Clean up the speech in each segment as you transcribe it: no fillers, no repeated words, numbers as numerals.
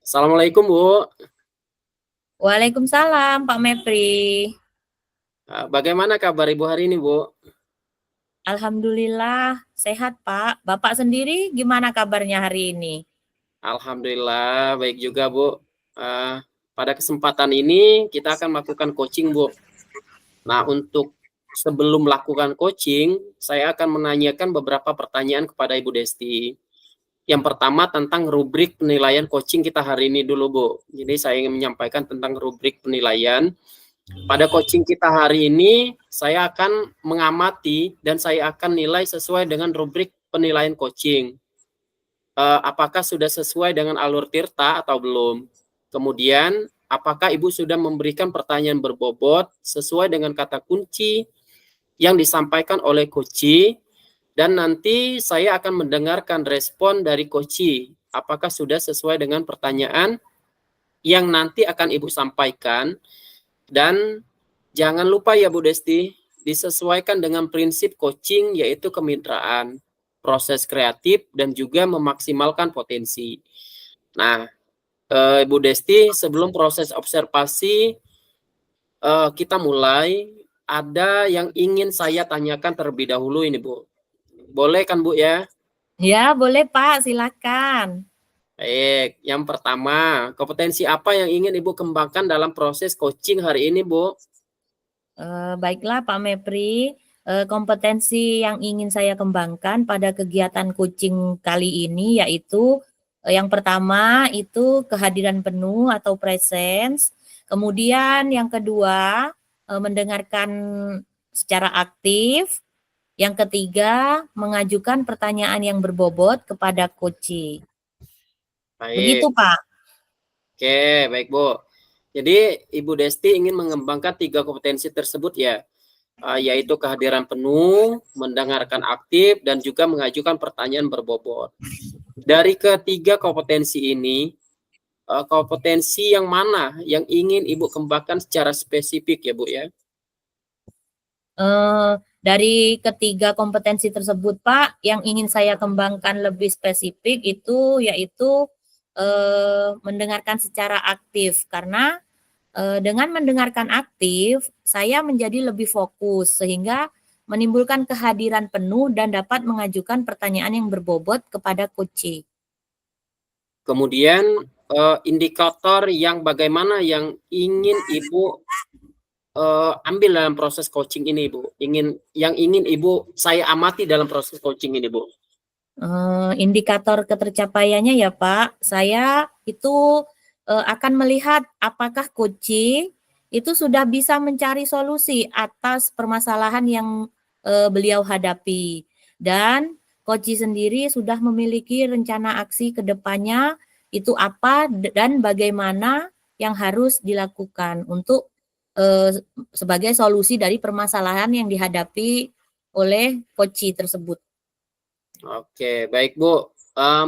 Assalamualaikum Bu. Waalaikumsalam Pak Mepri. Bagaimana kabar Ibu hari ini Bu? Alhamdulillah sehat Pak. Bapak sendiri gimana kabarnya hari ini? Alhamdulillah baik juga Bu. Pada kesempatan ini kita akan melakukan coaching Bu. Nah untuk sebelum melakukan coaching, saya akan menanyakan beberapa pertanyaan kepada Ibu Desti. Yang pertama tentang rubrik penilaian coaching kita hari ini dulu Bu. Jadi saya ingin menyampaikan tentang rubrik penilaian. Pada coaching kita hari ini, saya akan mengamati dan saya akan nilai sesuai dengan rubrik penilaian coaching. Apakah sudah sesuai dengan alur Tirta atau belum? Kemudian, apakah Ibu sudah memberikan pertanyaan berbobot sesuai dengan kata kunci yang disampaikan oleh coach? Dan nanti saya akan mendengarkan respon dari coach. Apakah sudah sesuai dengan pertanyaan yang nanti akan Ibu sampaikan? Dan jangan lupa ya Bu Desti, disesuaikan dengan prinsip coaching yaitu kemitraan, proses kreatif, dan juga memaksimalkan potensi. Nah, Bu Desti, sebelum proses observasi kita mulai, ada yang ingin saya tanyakan terlebih dahulu ini Bu. Boleh kan Bu ya? Ya boleh Pak, silakan. Baik, yang pertama, kompetensi apa yang ingin Ibu kembangkan dalam proses coaching hari ini Bu? Baiklah Pak Mepri, kompetensi yang ingin saya kembangkan pada kegiatan coaching kali ini yaitu yang pertama itu kehadiran penuh atau presence. Kemudian yang kedua mendengarkan secara aktif. Yang ketiga, mengajukan pertanyaan yang berbobot kepada coach. Begitu, Baik. Pak. Oke, baik Bu. Jadi Ibu Desti ingin mengembangkan 3 kompetensi tersebut ya, yaitu kehadiran penuh, mendengarkan aktif, dan juga mengajukan pertanyaan berbobot. Dari ketiga kompetensi ini, kompetensi yang mana yang ingin Ibu kembangkan secara spesifik ya Bu ya? Dari ketiga kompetensi tersebut, Pak, yang ingin saya kembangkan lebih spesifik itu yaitu mendengarkan secara aktif karena dengan mendengarkan aktif saya menjadi lebih fokus sehingga menimbulkan kehadiran penuh dan dapat mengajukan pertanyaan yang berbobot kepada coach. Kemudian indikator yang bagaimana yang ingin Ibu ambil dalam proses coaching ini Bu? Yang ingin Ibu saya amati dalam proses coaching ini Bu? Indikator ketercapaiannya ya Pak, saya itu akan melihat apakah coach itu sudah bisa mencari solusi atas permasalahan yang beliau hadapi dan coach sendiri sudah memiliki rencana aksi ke depannya itu apa dan bagaimana yang harus dilakukan untuk sebagai solusi dari permasalahan yang dihadapi oleh coach tersebut. Oke, baik Bu.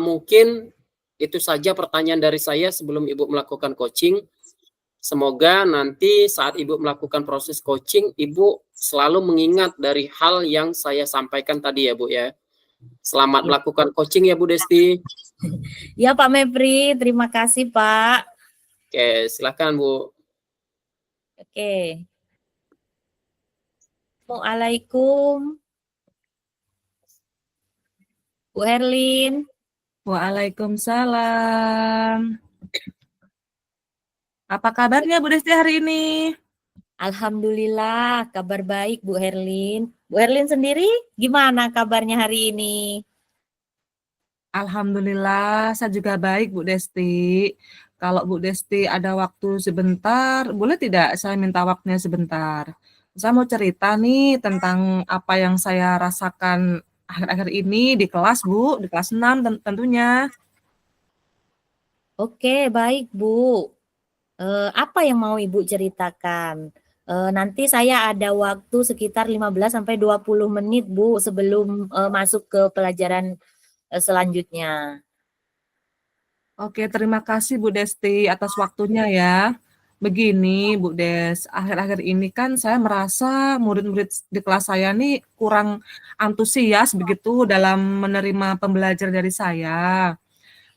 Mungkin itu saja pertanyaan dari saya sebelum Ibu melakukan coaching. Semoga nanti saat Ibu melakukan proses coaching, Ibu selalu mengingat dari hal yang saya sampaikan tadi ya Bu ya. Selamat melakukan coaching ya Bu Desti. Ya Pak Mepri, terima kasih Pak. Oke, silakan Bu. Oke. Assalamualaikum. Bu Herlin. Waalaikumsalam. Apa kabarnya Bu Desti hari ini? Alhamdulillah, kabar baik Bu Herlin. Bu Herlin sendiri gimana kabarnya hari ini? Alhamdulillah, saya juga baik Bu Desti. Kalau Bu Desti ada waktu sebentar, boleh tidak saya minta waktunya sebentar? Saya mau cerita nih tentang apa yang saya rasakan akhir-akhir ini di kelas Bu, di kelas 6 tentunya. Oke, baik Bu. Apa yang mau Ibu ceritakan? Nanti saya ada waktu sekitar 15-20 menit Bu sebelum masuk ke pelajaran selanjutnya. Oke, terima kasih Bu Desti atas waktunya ya. Begini Bu Des, akhir-akhir ini kan saya merasa murid-murid di kelas saya nih kurang antusias begitu dalam menerima pembelajaran dari saya.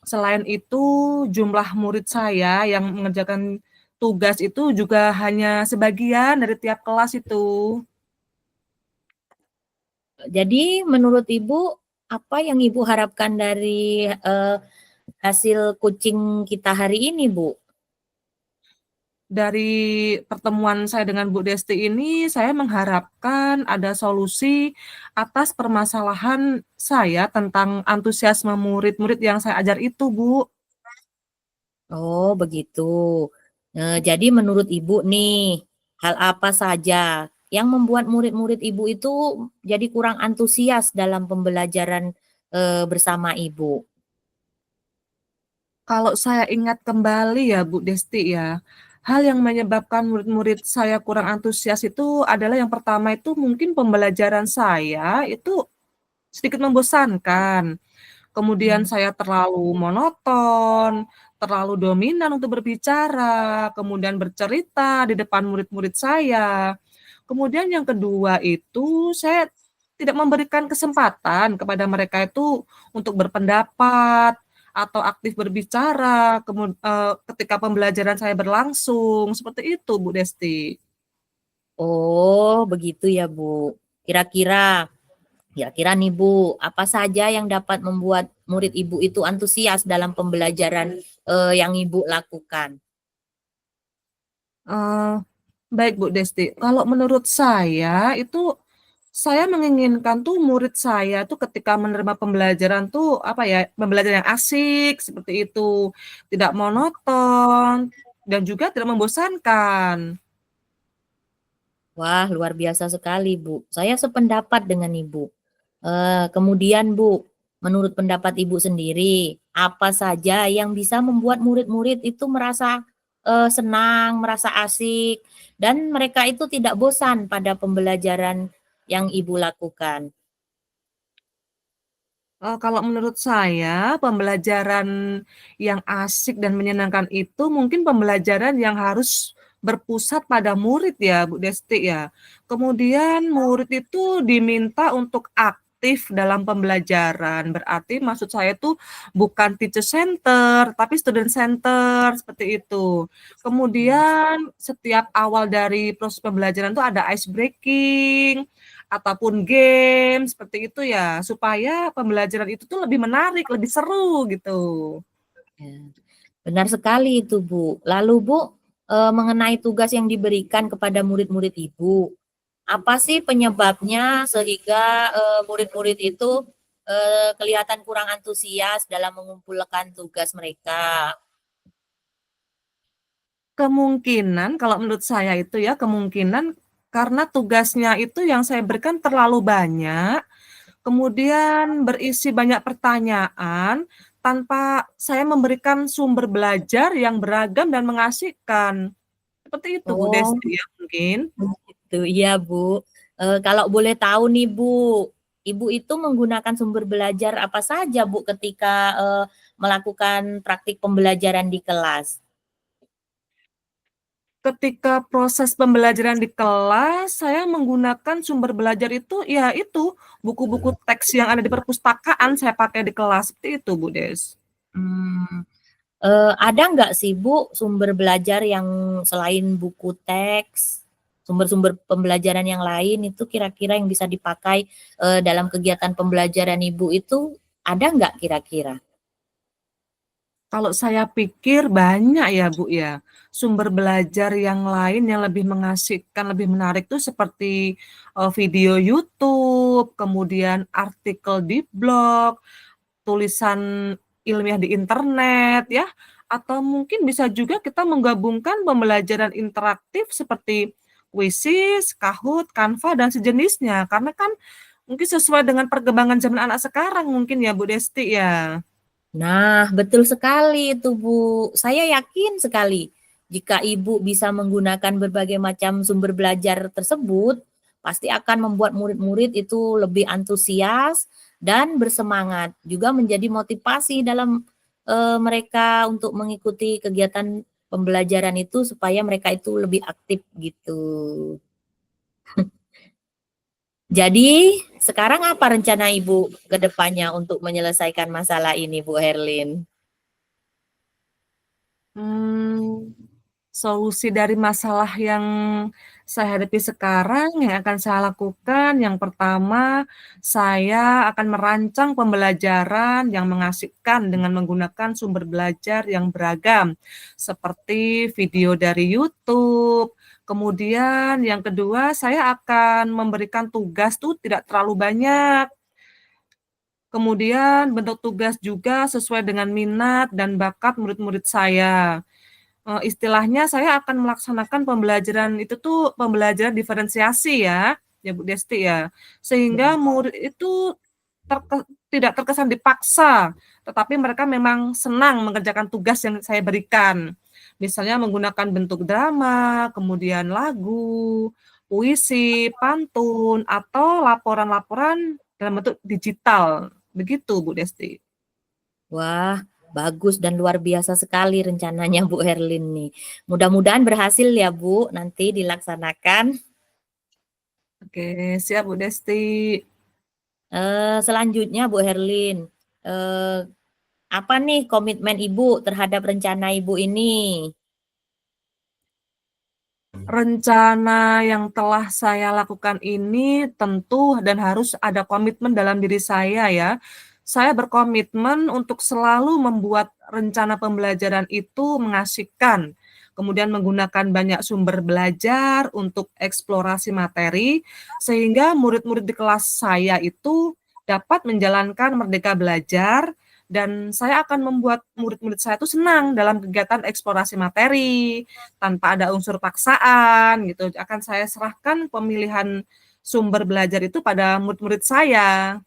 Selain itu, jumlah murid saya yang mengerjakan tugas itu juga hanya sebagian dari tiap kelas itu. Jadi menurut Ibu, apa yang Ibu harapkan dari hasil coaching kita hari ini, Bu? Dari pertemuan saya dengan Bu Desti ini, saya mengharapkan ada solusi atas permasalahan saya tentang antusiasme murid-murid yang saya ajar itu, Bu. Oh, begitu. Jadi menurut Ibu nih, hal apa saja yang membuat murid-murid Ibu itu jadi kurang antusias dalam pembelajaran bersama Ibu? Kalau saya ingat kembali ya Bu Desti ya, hal yang menyebabkan murid-murid saya kurang antusias itu adalah yang pertama itu mungkin pembelajaran saya itu sedikit membosankan. Kemudian Hmm. saya terlalu monoton, terlalu dominan untuk berbicara, kemudian bercerita di depan murid-murid saya. Kemudian yang kedua itu saya tidak memberikan kesempatan kepada mereka itu untuk berpendapat atau aktif berbicara ketika pembelajaran saya berlangsung, seperti itu Bu Desti. Oh, begitu ya, Bu. Kira-kira Kira-kira nih Bu, apa saja yang dapat membuat murid Ibu itu antusias dalam pembelajaran yang Ibu lakukan? Eee, baik Bu Desti, kalau menurut saya itu, saya menginginkan tuh murid saya tuh ketika menerima pembelajaran tuh, apa ya, pembelajaran yang asik seperti itu, tidak monoton, dan juga tidak membosankan. Wah, luar biasa sekali Bu. Saya sependapat dengan Ibu. Kemudian Bu, menurut pendapat Ibu sendiri, apa saja yang bisa membuat murid-murid itu merasa senang, merasa asik, dan mereka itu tidak bosan pada pembelajaran yang Ibu lakukan? Kalau menurut saya, pembelajaran yang asik dan menyenangkan itu mungkin pembelajaran yang harus berpusat pada murid ya, Bu Desti ya. Kemudian murid itu diminta untuk aktif dalam pembelajaran, berarti maksud saya itu bukan teacher center, tapi student center, seperti itu. Kemudian setiap awal dari proses pembelajaran itu ada ice breaking, ataupun game, seperti itu ya, supaya pembelajaran itu tuh lebih menarik, lebih seru gitu. Ya. Benar sekali itu, Bu. Lalu, Bu, mengenai tugas yang diberikan kepada murid-murid Ibu, apa sih penyebabnya sehingga murid-murid itu kelihatan kurang antusias dalam mengumpulkan tugas mereka? Kemungkinan kalau menurut saya itu ya, kemungkinan karena tugasnya itu yang saya berikan terlalu banyak, kemudian berisi banyak pertanyaan, tanpa saya memberikan sumber belajar yang beragam dan mengasihkan. Seperti itu Bu Oh, Desti ya mungkin. gitu. Iya, Bu. Kalau boleh tahu nih, Bu, Ibu itu menggunakan sumber belajar apa saja, Bu, ketika melakukan praktik pembelajaran di kelas? Ketika proses pembelajaran di kelas, saya menggunakan sumber belajar itu, ya itu, buku-buku teks yang ada di perpustakaan saya pakai di kelas, seperti itu, Bu Des. Hmm. Ada nggak sih Bu sumber belajar yang selain buku teks, sumber-sumber pembelajaran yang lain itu kira-kira yang bisa dipakai dalam kegiatan pembelajaran Ibu itu ada nggak kira-kira? Kalau saya pikir banyak ya, Bu, ya, sumber belajar yang lain yang lebih mengasihkan, lebih menarik tuh seperti, video YouTube, kemudian artikel di blog, tulisan ilmiah di internet ya, atau mungkin bisa juga kita menggabungkan pembelajaran interaktif seperti Quizzes, Kahoot, Canva, dan sejenisnya. Karena kan mungkin sesuai dengan perkembangan zaman anak sekarang mungkin ya Bu Desti ya. Nah, betul sekali itu Bu. Saya yakin sekali jika Ibu bisa menggunakan berbagai macam sumber belajar tersebut, pasti akan membuat murid-murid itu lebih antusias dan bersemangat, juga menjadi motivasi dalam mereka untuk mengikuti kegiatan pembelajaran itu supaya mereka itu lebih aktif gitu. Jadi, sekarang apa rencana Ibu ke depannya untuk menyelesaikan masalah ini, Bu Herlin? Solusi dari masalah yang saya hadapi sekarang yang akan saya lakukan, yang pertama, saya akan merancang pembelajaran yang mengasihkan dengan menggunakan sumber belajar yang beragam, seperti video dari YouTube. Kemudian yang kedua, saya akan memberikan tugas tuh tidak terlalu banyak. Kemudian bentuk tugas juga sesuai dengan minat dan bakat murid-murid saya. Istilahnya saya akan melaksanakan pembelajaran itu tuh pembelajaran diferensiasi ya Bu Desti ya. Sehingga murid itu tidak terkesan dipaksa, tetapi mereka memang senang mengerjakan tugas yang saya berikan. Misalnya menggunakan bentuk drama, kemudian lagu, puisi, pantun, atau laporan-laporan dalam bentuk digital. Begitu Bu Desti. Wah, bagus dan luar biasa sekali rencananya Bu Herlin nih. Mudah-mudahan berhasil ya Bu, nanti dilaksanakan. Oke, siap Bu Desti. Selanjutnya Bu Herlin, apa nih komitmen Ibu terhadap rencana Ibu ini? Rencana yang telah saya lakukan ini tentu dan harus ada komitmen dalam diri saya ya. Saya berkomitmen untuk selalu membuat rencana pembelajaran itu mengasihkan, kemudian menggunakan banyak sumber belajar untuk eksplorasi materi, sehingga murid-murid di kelas saya itu dapat menjalankan merdeka belajar, dan saya akan membuat murid-murid saya itu senang dalam kegiatan eksplorasi materi, tanpa ada unsur paksaan gitu. Akan saya serahkan pemilihan sumber belajar itu pada murid-murid saya.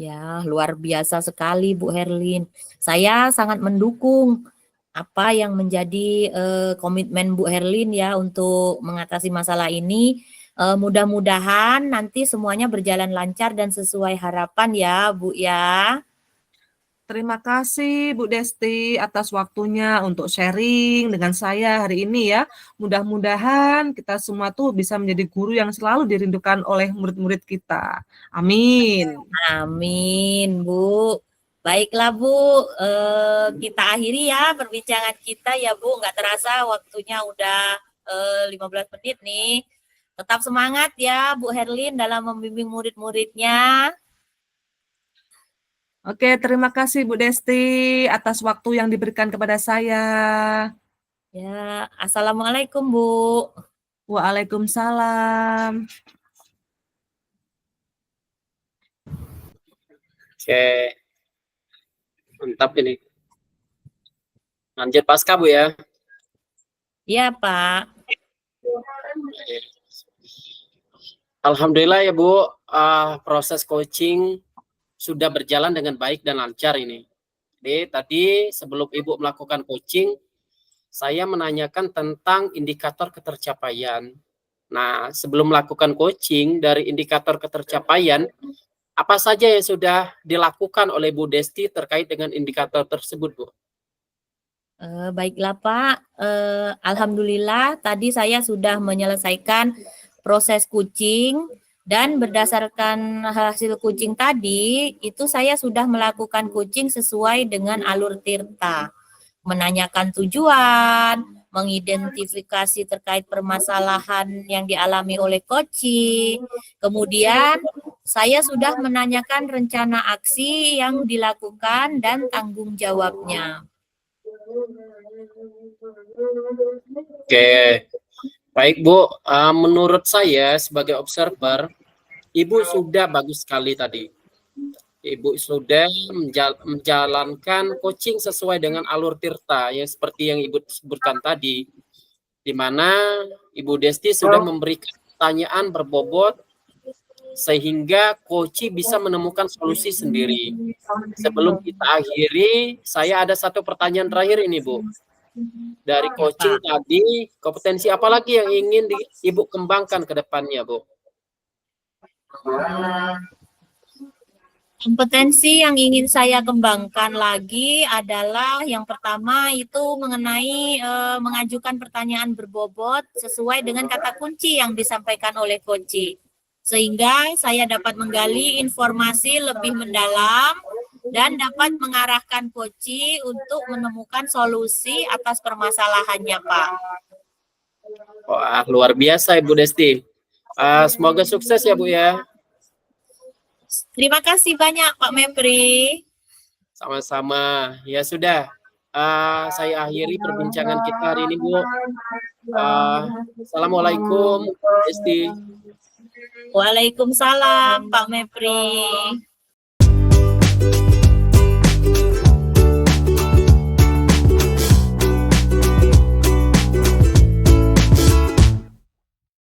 Ya, luar biasa sekali Bu Herlin. Saya sangat mendukung apa yang menjadi komitmen Bu Herlin ya untuk mengatasi masalah ini. Mudah-mudahan nanti semuanya berjalan lancar dan sesuai harapan ya Bu ya. Terima kasih Bu Desti atas waktunya untuk sharing dengan saya hari ini ya. Mudah-mudahan kita semua tuh bisa menjadi guru yang selalu dirindukan oleh murid-murid kita. Amin. Amin Bu. Baiklah Bu, kita akhiri ya perbincangan kita ya Bu. Nggak terasa waktunya udah 15 menit nih. Tetap semangat ya Bu Herlin dalam membimbing murid-muridnya. Oke, terima kasih Bu Desti atas waktu yang diberikan kepada saya. Ya, Assalamualaikum Bu. Waalaikumsalam. Oke, mantap ini. Lanjut pasca Bu ya. Iya Pak. Alhamdulillah ya Bu, proses coaching sudah berjalan dengan baik dan lancar ini. Jadi tadi sebelum Ibu melakukan coaching, saya menanyakan tentang indikator ketercapaian. Nah, sebelum melakukan coaching dari indikator ketercapaian, apa saja yang sudah dilakukan oleh Bu Desti terkait dengan indikator tersebut, Bu? Baiklah Pak, Alhamdulillah tadi saya sudah menyelesaikan proses coaching dan berdasarkan hasil coaching tadi itu saya sudah melakukan coaching sesuai dengan alur Tirta, menanyakan tujuan, mengidentifikasi terkait permasalahan yang dialami oleh coaching, kemudian saya sudah menanyakan rencana aksi yang dilakukan dan tanggung jawabnya. Oke, baik Bu. Menurut saya sebagai observer, Ibu sudah bagus sekali tadi. Ibu sudah menjalankan coaching sesuai dengan alur Tirta yang seperti yang Ibu sebutkan tadi, di mana Ibu Desti sudah memberikan pertanyaan berbobot sehingga coach bisa menemukan solusi sendiri. Sebelum kita akhiri, saya ada satu pertanyaan terakhir ini Bu. Dari coaching tadi, kompetensi apa lagi yang ingin Ibu kembangkan ke depannya, Bu? Kompetensi yang ingin saya kembangkan lagi adalah yang pertama itu mengenai mengajukan pertanyaan berbobot sesuai dengan kata kunci yang disampaikan oleh coach, sehingga saya dapat menggali informasi lebih mendalam dan dapat mengarahkan Koci untuk menemukan solusi atas permasalahannya, Pak. Wah, luar biasa Ibu Desti. Semoga sukses ya Bu ya. Terima kasih banyak Pak Mepri. Sama-sama. Ya sudah. Saya akhiri perbincangan kita hari ini Bu. Assalamualaikum Desti. Waalaikumsalam Pak Mepri.